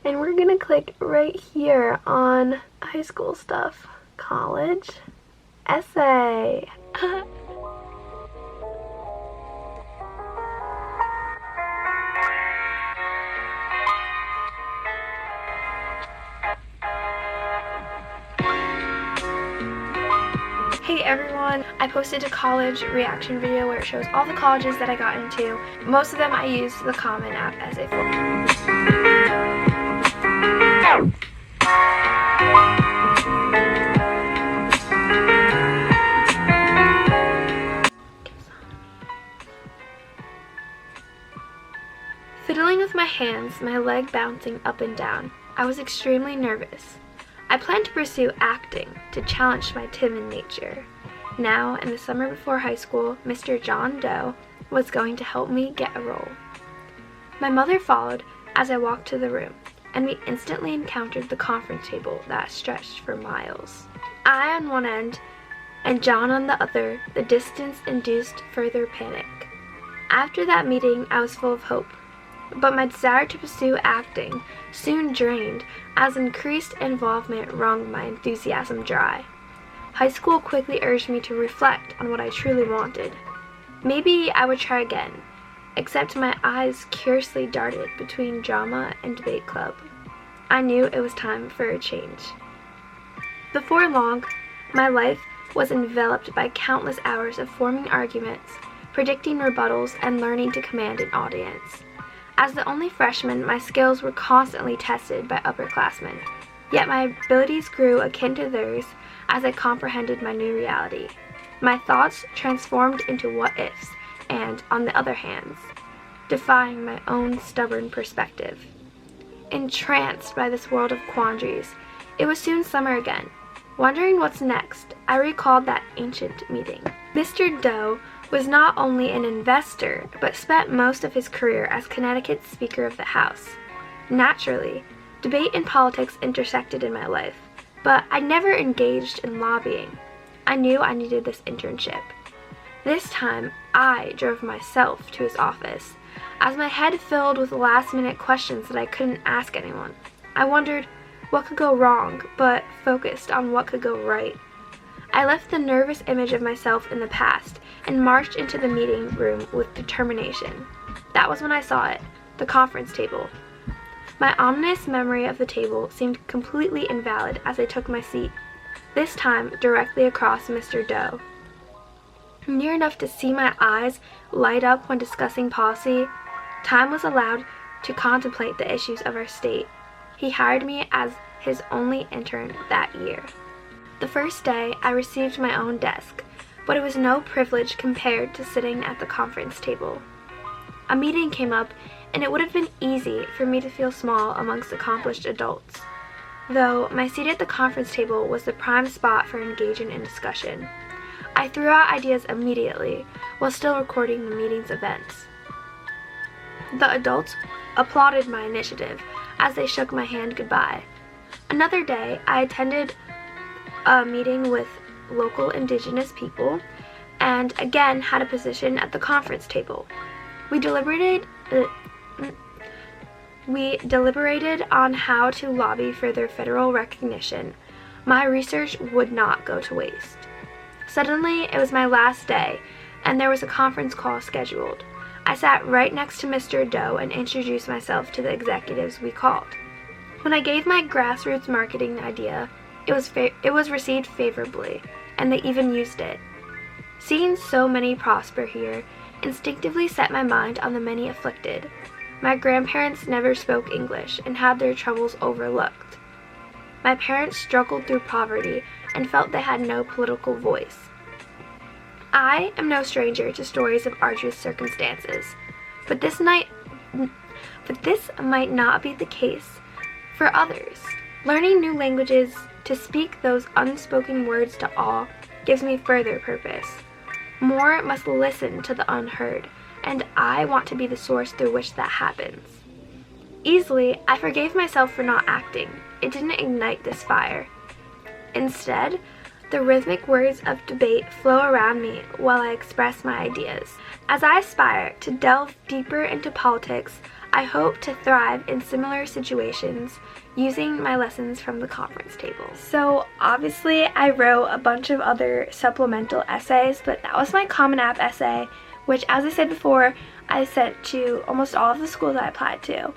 And we're gonna click right here on high school stuff. College. Essay. Hey everyone, I posted a college reaction video where it shows all the colleges that I got into. Most of them I used the Common app as a Fiddling with my hands, my leg bouncing up and down, I was extremely nervous. I planned to pursue acting to challenge my timid nature. Now, in the summer before high school, Mr. John Doe was going to help me get a role. My mother followed as I walked to the room, and we instantly encountered the conference table that stretched for miles. I on one end, and John on the other. The distance induced further panic. After that meeting, I was full of hope. But my desire to pursue acting soon drained as increased involvement wrung my enthusiasm dry. High school quickly urged me to reflect on what I truly wanted. Maybe I would try again, except my eyes curiously darted between drama and debate club. I knew it was time for a change. Before long, my life was enveloped by countless hours of forming arguments, predicting rebuttals, and learning to command an audience. As the only freshman, my skills were constantly tested by upperclassmen, yet my abilities grew akin to theirs as I comprehended my new reality. My thoughts transformed into what-ifs and, on the other hand, defying my own stubborn perspective. Entranced by this world of quandaries, it was soon summer again. Wondering what's next, I recalled that ancient meeting. Mr. Doe was not only an investor, but spent most of his career as Connecticut's Speaker of the House. Naturally, debate and politics intersected in my life, but I never engaged in lobbying. I knew I needed this internship. This time, I drove myself to his office, as my head filled with last-minute questions that I couldn't ask anyone. I wondered what could go wrong, but focused on what could go right. I left the nervous image of myself in the past and marched into the meeting room with determination. That was when I saw it, the conference table. My ominous memory of the table seemed completely invalid as I took my seat, this time directly across Mr. Doe. Near enough to see my eyes light up when discussing policy, time was allowed to contemplate the issues of our state. He hired me as his only intern that year. The first day, I received my own desk, but it was no privilege compared to sitting at the conference table. A meeting came up, and it would have been easy for me to feel small amongst accomplished adults, though my seat at the conference table was the prime spot for engaging in discussion. I threw out ideas immediately while still recording the meeting's events. The adults applauded my initiative as they shook my hand goodbye. Another day, I attended a meeting with local indigenous people and again had a position at the conference table. We deliberated on how to lobby for their federal recognition. My research would not go to waste. Suddenly, it was my last day, and there was a conference call scheduled. I sat right next to Mr. Doe and introduced myself to the executives we called. When I gave my grassroots marketing idea, it was received favorably, and they even used it. Seeing so many prosper here instinctively set my mind on the many afflicted. My grandparents never spoke English and had their troubles overlooked. My parents struggled through poverty and felt they had no political voice. I am no stranger to stories of arduous circumstances, but this might not be the case for others. Learning new languages to speak those unspoken words to all gives me further purpose. More must listen to the unheard, and I want to be the source through which that happens. Easily, I forgave myself for not acting. It didn't ignite this fire. Instead, the rhythmic words of debate flow around me while I express my ideas. As I aspire to delve deeper into politics, I hope to thrive in similar situations using my lessons from the conference table. So obviously I wrote a bunch of other supplemental essays, but that was my Common App essay, which, as I said before, I sent to almost all of the schools I applied to.